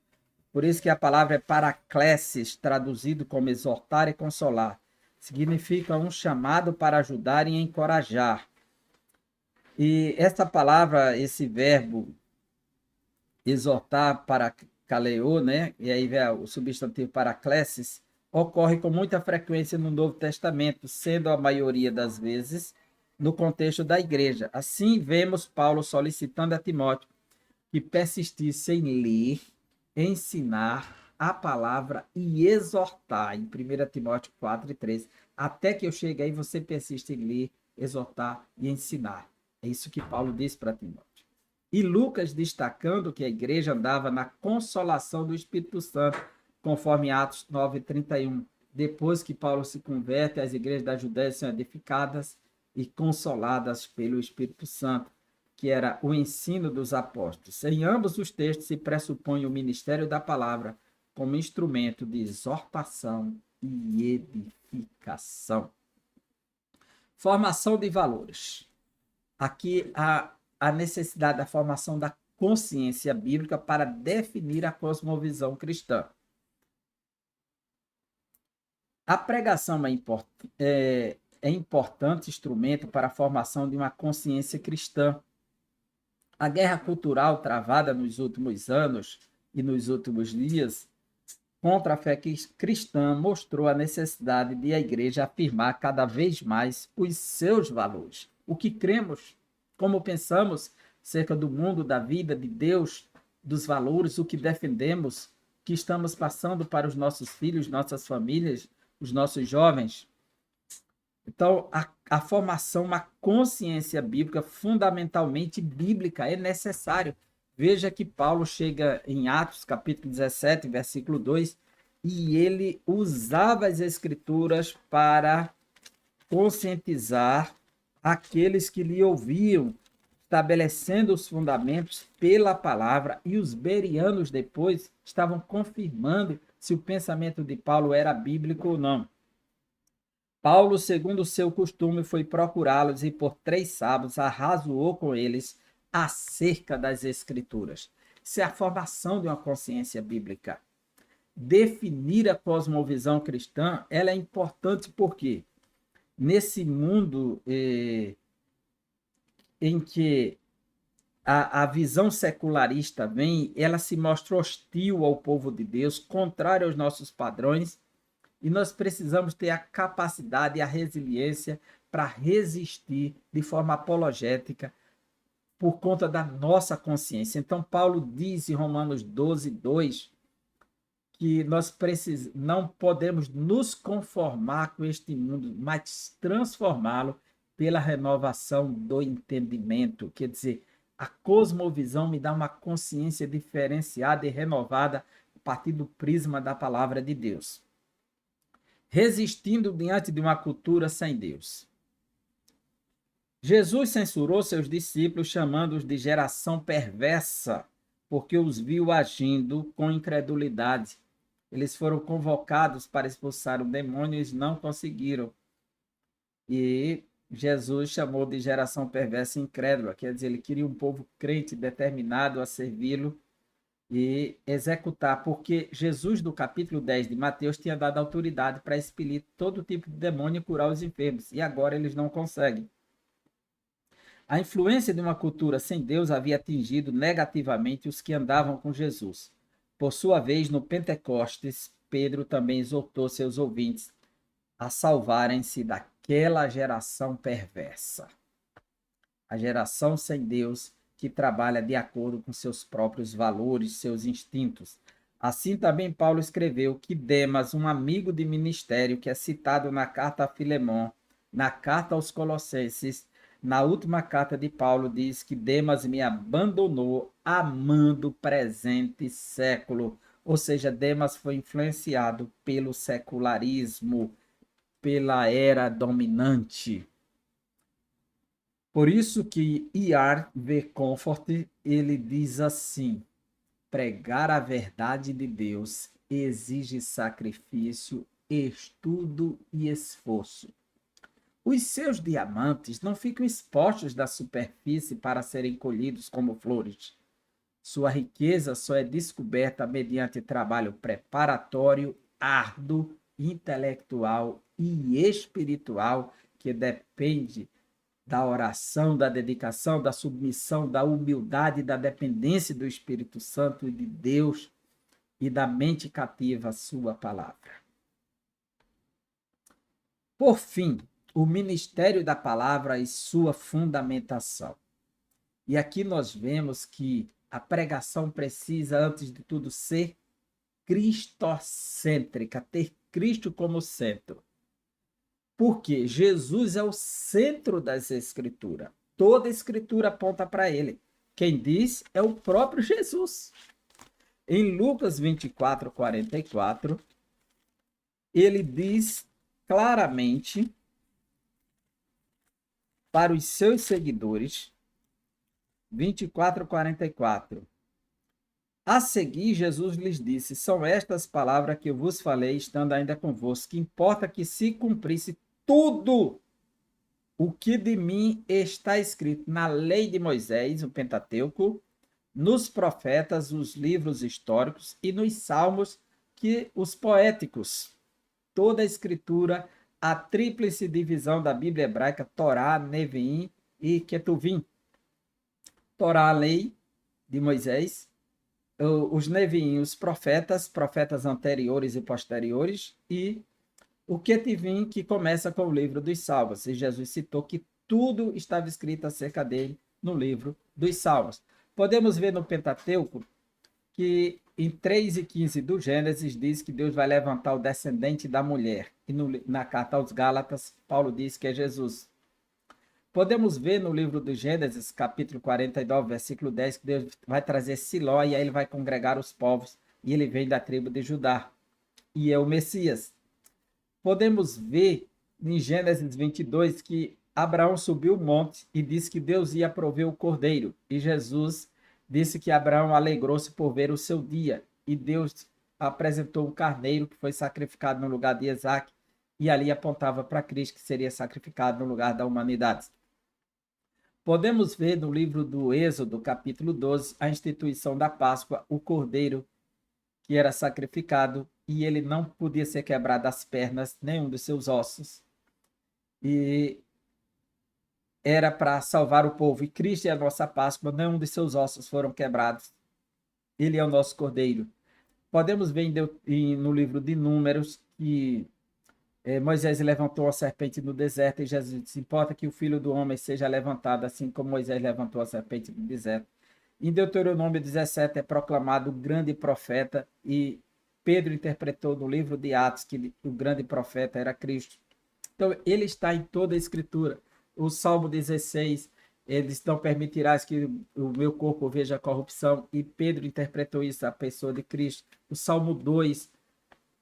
Por isso que a palavra é paraclesis, traduzido como exortar e consolar. Significa um chamado para ajudar e encorajar. E essa palavra, esse verbo, exortar para kaleo, né? E aí vem o substantivo paraclesis, ocorre com muita frequência no Novo Testamento, sendo a maioria das vezes no contexto da igreja. Assim, vemos Paulo solicitando a Timóteo que persistisse em ler, ensinar a palavra e exortar, em 1 Timóteo 4 e 3. Até que eu chegue aí, você persiste em ler, exortar e ensinar. É isso que Paulo diz para Timóteo. E Lucas destacando que a igreja andava na consolação do Espírito Santo, conforme Atos 9, 31. Depois que Paulo se converte, as igrejas da Judéia são edificadas e consoladas pelo Espírito Santo, que era o ensino dos apóstolos. Em ambos os textos se pressupõe o ministério da palavra como instrumento de exortação e edificação. Formação de valores. Aqui a necessidade da formação da consciência bíblica para definir a cosmovisão cristã. A pregação é importante instrumento para a formação de uma consciência cristã. A guerra cultural travada nos últimos anos e nos últimos dias contra a fé cristã mostrou a necessidade de a igreja afirmar cada vez mais os seus valores. O que cremos, como pensamos acerca do mundo, da vida, de Deus, dos valores, o que defendemos, o que estamos passando para os nossos filhos, nossas famílias, os nossos jovens. Então, a formação, uma consciência bíblica, fundamentalmente bíblica, é necessário. Veja que Paulo chega em Atos, capítulo 17, versículo 2, e ele usava as escrituras para conscientizar aqueles que lhe ouviam, estabelecendo os fundamentos pela palavra, e os bereanos depois estavam confirmando se o pensamento de Paulo era bíblico ou não. Paulo, segundo o seu costume, foi procurá-los e por 3 sábados arrazoou com eles acerca das Escrituras. Isso é a formação de uma consciência bíblica. Definir a cosmovisão cristã, ela é importante porque nesse mundo em que a visão secularista vem, ela se mostra hostil ao povo de Deus, contrária aos nossos padrões, e nós precisamos ter a capacidade e a resiliência para resistir de forma apologética por conta da nossa consciência. Então, Paulo diz em Romanos 12, 2, que nós não podemos nos conformar com este mundo, mas transformá-lo pela renovação do entendimento. Quer dizer, a cosmovisão me dá uma consciência diferenciada e renovada a partir do prisma da palavra de Deus. Resistindo diante de uma cultura sem Deus. Jesus censurou seus discípulos, chamando-os de geração perversa, porque os viu agindo com incredulidade. Eles foram convocados para expulsar o demônio e não conseguiram. E Jesus chamou de geração perversa e incrédula, quer dizer, ele queria um povo crente, determinado a servi-lo e executar, porque Jesus, do capítulo 10 de Mateus, tinha dado autoridade para expelir todo tipo de demônio e curar os enfermos, e agora eles não conseguem. A influência de uma cultura sem Deus havia atingido negativamente os que andavam com Jesus. Por sua vez, no Pentecostes, Pedro também exortou seus ouvintes a salvarem-se daquela geração perversa. A geração sem Deus que trabalha de acordo com seus próprios valores, seus instintos. Assim também Paulo escreveu que Demas, um amigo de ministério que é citado na carta a Filemon, na carta aos Colossenses, na última carta de Paulo, diz que Demas me abandonou amando o presente século. Ou seja, Demas foi influenciado pelo secularismo, pela era dominante. Por isso que E.R.V. Comfort, ele diz assim: pregar a verdade de Deus exige sacrifício, estudo e esforço. Os seus diamantes não ficam expostos da superfície para serem colhidos como flores. Sua riqueza só é descoberta mediante trabalho preparatório, árduo, intelectual e espiritual, que depende da oração, da dedicação, da submissão, da humildade, da dependência do Espírito Santo e de Deus e da mente cativa à sua palavra. Por fim, o ministério da palavra e sua fundamentação. E aqui nós vemos que a pregação precisa, antes de tudo, ser cristocêntrica, ter Cristo como centro. Porque Jesus é o centro das Escrituras. Toda a Escritura aponta para ele. Quem diz é o próprio Jesus. Em Lucas 24, 44, ele diz claramente para os seus seguidores, 24, 44. A seguir, Jesus lhes disse: são estas palavras que eu vos falei, estando ainda convosco, que importa que se cumprisse tudo o que de mim está escrito na lei de Moisés, o Pentateuco, nos profetas, os livros históricos e nos salmos, que os poéticos. Toda a escritura, a tríplice divisão da Bíblia hebraica, Torá, Neviim e Ketuvim. Torá, a lei de Moisés, os Neviim, os profetas anteriores e posteriores, e o Ketuvim, que começa com o livro dos Salmos. E Jesus citou que tudo estava escrito acerca dele no livro dos Salmos. Podemos ver no Pentateuco que em 3:15 do Gênesis diz que Deus vai levantar o descendente da mulher. E na carta aos Gálatas, Paulo diz que é Jesus. Podemos ver no livro do Gênesis, capítulo 49, versículo 10, que Deus vai trazer Siló e aí ele vai congregar os povos. E ele vem da tribo de Judá. E é o Messias. Podemos ver em Gênesis 22 que Abraão subiu o monte e disse que Deus ia prover o cordeiro. E Jesus disse que Abraão alegrou-se por ver o seu dia. E Deus apresentou um carneiro que foi sacrificado no lugar de Isaac. E ali apontava para Cristo, que seria sacrificado no lugar da humanidade. Podemos ver no livro do Êxodo, capítulo 12, a instituição da Páscoa, o cordeiro que era sacrificado e ele não podia ser quebrado as pernas, nenhum dos seus ossos. E era para salvar o povo. E Cristo é a nossa Páscoa, nenhum de seus ossos foram quebrados. Ele é o nosso cordeiro. Podemos ver no livro de Números que Moisés levantou a serpente no deserto e Jesus disse: importa que o filho do homem seja levantado, assim como Moisés levantou a serpente no deserto. Em Deuteronômio 17 é proclamado o grande profeta e Pedro interpretou no livro de Atos que o grande profeta era Cristo. Então, ele está em toda a Escritura. O Salmo 16, eles não permitirás que o meu corpo veja a corrupção, e Pedro interpretou isso, a pessoa de Cristo. O Salmo 2,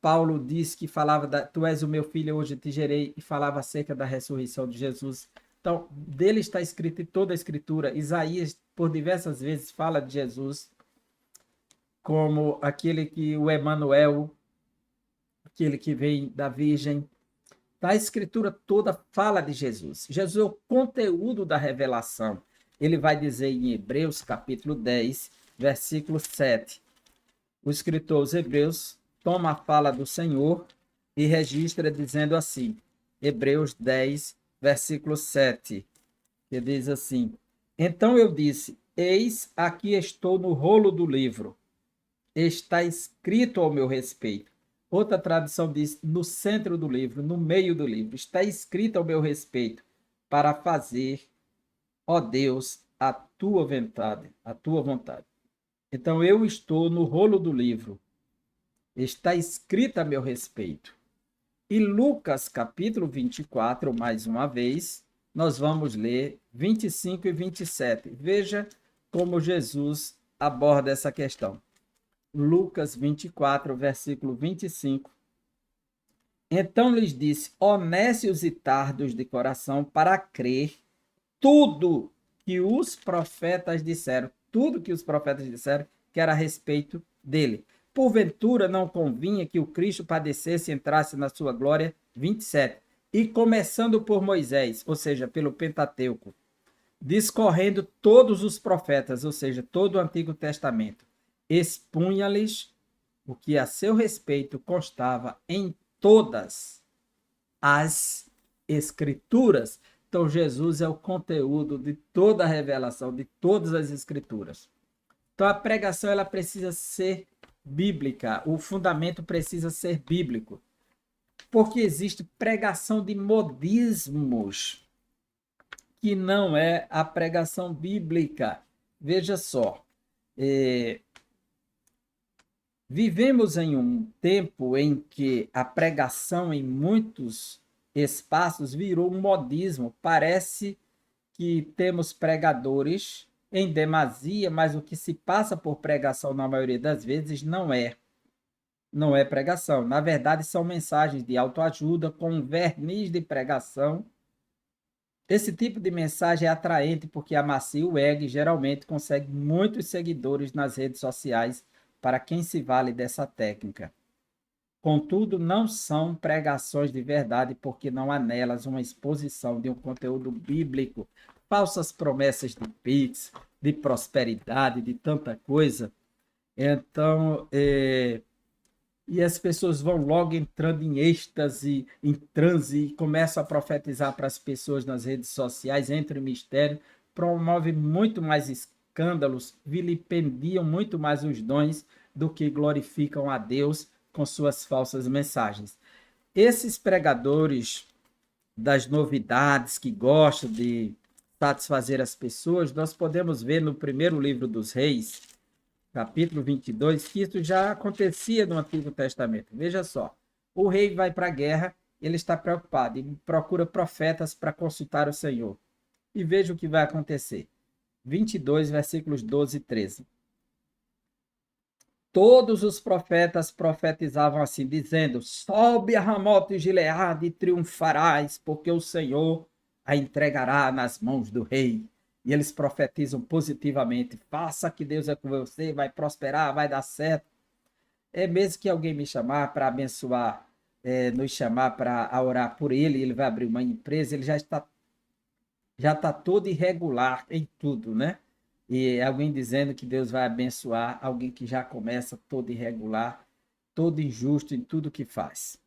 Paulo diz que falava, tu és o meu filho, hoje te gerei, e falava acerca da ressurreição de Jesus. Então, dele está escrito em toda a Escritura. Isaías, por diversas vezes, fala de Jesus como aquele que o Emanuel, aquele que vem da Virgem. A Escritura toda fala de Jesus. Jesus é o conteúdo da revelação. Ele vai dizer em Hebreus, capítulo 10, versículo 7. O escritor aos Hebreus toma a fala do Senhor e registra dizendo assim, Hebreus 10, versículo 7, que diz assim: então eu disse, eis, aqui estou no rolo do livro, está escrito ao meu respeito. Outra tradução diz, no centro do livro, no meio do livro, está escrito ao meu respeito, para fazer, ó Deus, a tua vontade, a tua vontade. Então eu estou no rolo do livro, está escrito a meu respeito. E Lucas, capítulo 24, mais uma vez, nós vamos ler 25 e 27. Veja como Jesus aborda essa questão. Lucas 24, versículo 25. Então lhes disse, honestos e tardos de coração, para crer tudo que os profetas disseram, tudo que os profetas disseram, que era a respeito dele. Porventura não convinha que o Cristo padecesse e entrasse na sua glória. 27. E começando por Moisés, ou seja, pelo Pentateuco, discorrendo todos os profetas, ou seja, todo o Antigo Testamento, expunha-lhes o que a seu respeito constava em todas as Escrituras. Então, Jesus é o conteúdo de toda a revelação, de todas as Escrituras. Então, a pregação ela precisa ser bíblica, o fundamento precisa ser bíblico, porque existe pregação de modismos, que não é a pregação bíblica. Veja só, vivemos em um tempo em que a pregação em muitos espaços virou um modismo. Parece que temos pregadores em demasia, mas o que se passa por pregação na maioria das vezes não é pregação. Na verdade, são mensagens de autoajuda com um verniz de pregação. Esse tipo de mensagem é atraente porque amacia o ego e geralmente consegue muitos seguidores nas redes sociais para quem se vale dessa técnica. Contudo, não são pregações de verdade porque não há nelas uma exposição de um conteúdo bíblico, falsas promessas de pix, de prosperidade, de tanta coisa. Então, e as pessoas vão logo entrando em êxtase, em transe, e começam a profetizar para as pessoas nas redes sociais, entram em mistério, promove muito mais escândalos, vilipendiam muito mais os dons do que glorificam a Deus com suas falsas mensagens. Esses pregadores das novidades que gostam de satisfazer as pessoas, nós podemos ver no primeiro livro dos Reis, capítulo 22, que isso já acontecia no Antigo Testamento. Veja só, o rei vai para a guerra, ele está preocupado e procura profetas para consultar o Senhor. E veja o que vai acontecer. 22, versículos 12 e 13. Todos os profetas profetizavam assim, dizendo, sobe a Ramote Gileade e triunfarás, porque o Senhor a entregará nas mãos do rei. E eles profetizam positivamente, faça que Deus é com você, vai prosperar, vai dar certo. É mesmo que alguém me chamar para abençoar, nos chamar para orar por ele, ele vai abrir uma empresa, ele já está já está todo irregular em tudo, né? E alguém dizendo que Deus vai abençoar alguém que já começa todo irregular, todo injusto em tudo que faz.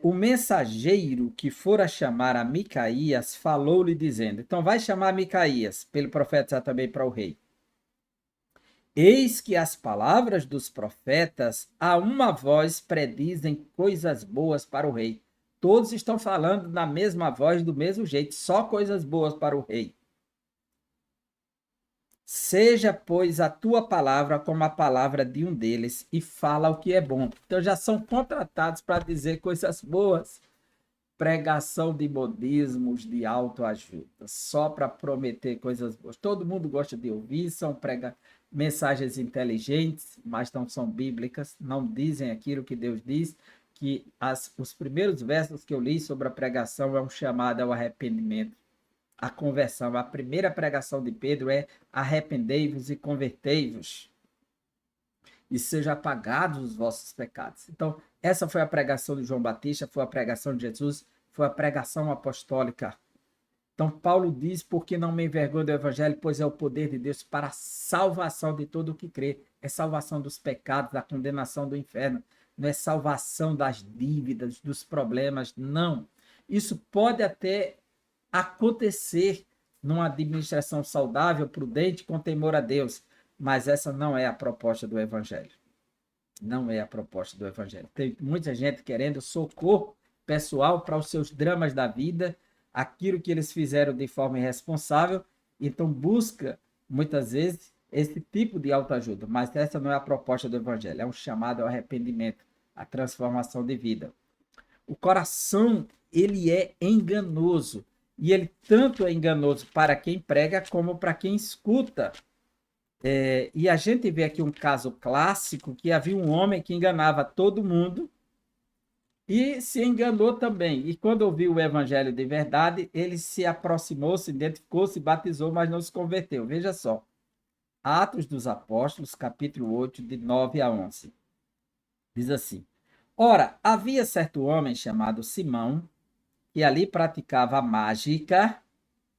O mensageiro que fora chamar a Micaías falou-lhe dizendo, então vai chamar Micaías, pelo profeta também para o rei. Eis que as palavras dos profetas a uma voz predizem coisas boas para o rei. Todos estão falando na mesma voz, do mesmo jeito, só coisas boas para o rei. Seja, pois, a tua palavra como a palavra de um deles e fala o que é bom. Então já são contratados para dizer coisas boas. Pregação de modismos, de autoajuda, só para prometer coisas boas. Todo mundo gosta de ouvir, são mensagens inteligentes, mas não são bíblicas, não dizem aquilo que Deus diz, que os primeiros versos que eu li sobre a pregação é um chamado ao arrependimento, a conversão. A primeira pregação de Pedro é arrependei-vos e convertei-vos e sejam apagados os vossos pecados. Então, essa foi a pregação de João Batista, foi a pregação de Jesus, foi a pregação apostólica. Então, Paulo diz, porque não me envergonho do evangelho, pois é o poder de Deus para a salvação de todo o que crê. É salvação dos pecados, da condenação do inferno. Não é salvação das dívidas, dos problemas, não. Isso pode até acontecer numa administração saudável, prudente, com temor a Deus, mas essa não é a proposta do evangelho. Não é a proposta do evangelho. Tem muita gente querendo socorro pessoal para os seus dramas da vida, aquilo que eles fizeram de forma irresponsável, então busca, muitas vezes, esse tipo de autoajuda, mas essa não é a proposta do evangelho, é um chamado ao arrependimento, à transformação de vida. O coração, ele é enganoso, e ele tanto é enganoso para quem prega como para quem escuta. E a gente vê aqui um caso clássico que havia um homem que enganava todo mundo e se enganou também. E quando ouviu o evangelho de verdade, ele se aproximou, se identificou, se batizou, mas não se converteu. Veja só. Atos dos Apóstolos, capítulo 8, de 9 a 11. Diz assim: Ora, havia certo homem chamado Simão, que ali praticava mágica,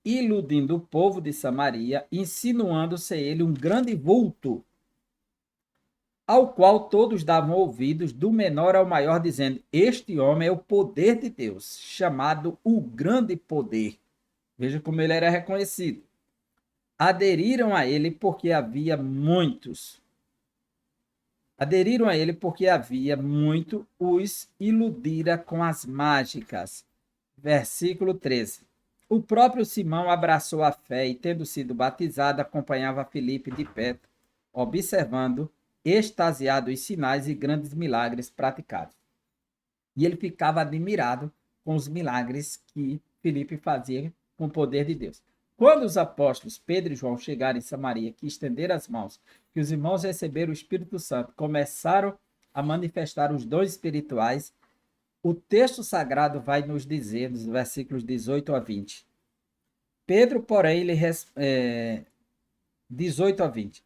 iludindo o povo de Samaria, insinuando-se ele um grande vulto, ao qual todos davam ouvidos, do menor ao maior, dizendo: Este homem é o poder de Deus, chamado o grande poder. Veja como ele era reconhecido. Aderiram a ele porque havia muitos. Aderiram a ele porque havia muito os iludira com as mágicas. Versículo 13. O próprio Simão abraçou a fé e, tendo sido batizado, acompanhava Filipe de perto, observando, extasiado, os sinais e grandes milagres praticados. E ele ficava admirado com os milagres que Filipe fazia com o poder de Deus. Quando os apóstolos Pedro e João chegaram em Samaria, que estenderam as mãos, que os irmãos receberam o Espírito Santo, começaram a manifestar os dons espirituais, o texto sagrado vai nos dizer, nos versículos 18 a 20. Pedro, porém, 18 a 20.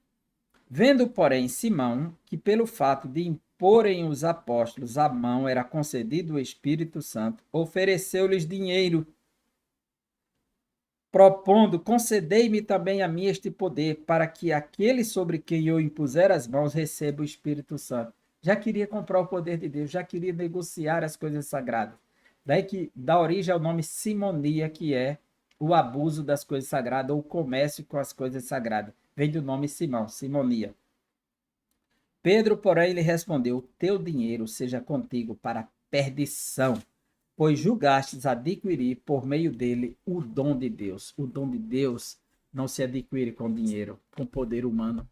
Vendo, porém, Simão, que pelo fato de imporem os apóstolos a mão era concedido o Espírito Santo, ofereceu-lhes dinheiro, propondo: concedei-me também a mim este poder, para que aquele sobre quem eu impuser as mãos receba o Espírito Santo. Já queria comprar o poder de Deus, já queria negociar as coisas sagradas. Daí que dá origem ao nome simonia, que é o abuso das coisas sagradas, ou o comércio com as coisas sagradas. Vem do nome Simão, simonia. Pedro, porém, lhe respondeu: teu dinheiro seja contigo para perdição, pois julgastes adquirir por meio dele o dom de Deus. O dom de Deus não se adquire com dinheiro, com poder humano.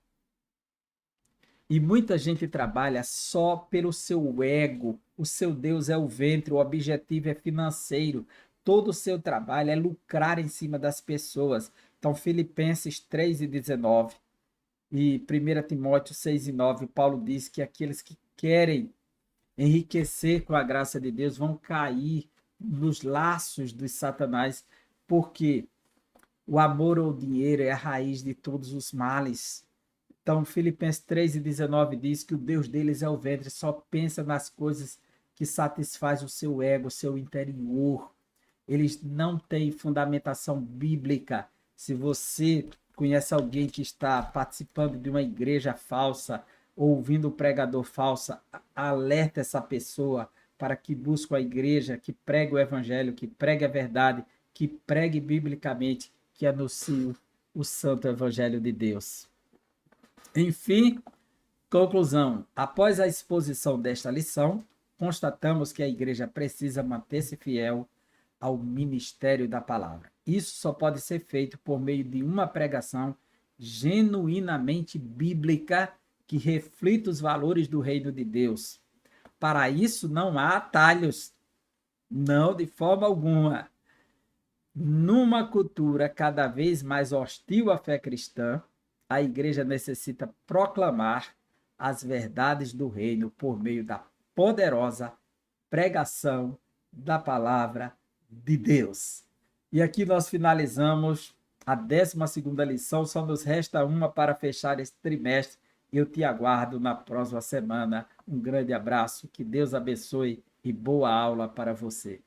E muita gente trabalha só pelo seu ego. O seu Deus é o ventre, o objetivo é financeiro. Todo o seu trabalho é lucrar em cima das pessoas. Então, Filipenses 3:19 e 1 Timóteo 6:9, Paulo diz que aqueles que querem enriquecer com a graça de Deus vão cair nos laços dos Satanás, porque o amor ao dinheiro é a raiz de todos os males. Então, Filipenses 3:19 diz que o Deus deles é o ventre, só pensa nas coisas que satisfaz o seu ego, o seu interior. eles não têm fundamentação bíblica. Se você conhece alguém que está participando de uma igreja falsa, ouvindo o pregador falso, alerta essa pessoa para que busque a igreja, que pregue o evangelho, que pregue a verdade, que pregue biblicamente, que anuncie o santo evangelho de Deus. Enfim, conclusão. Após a exposição desta lição, constatamos que a igreja precisa manter-se fiel ao ministério da palavra. Isso só pode ser feito por meio de uma pregação genuinamente bíblica que reflita os valores do reino de Deus. Para isso não há atalhos, não de forma alguma. Numa cultura cada vez mais hostil à fé cristã, a igreja necessita proclamar as verdades do reino por meio da poderosa pregação da palavra de Deus. E aqui nós finalizamos a 12ª lição, só nos resta uma para fechar esse trimestre. Eu te aguardo na próxima semana. Um grande abraço, que Deus abençoe e boa aula para você.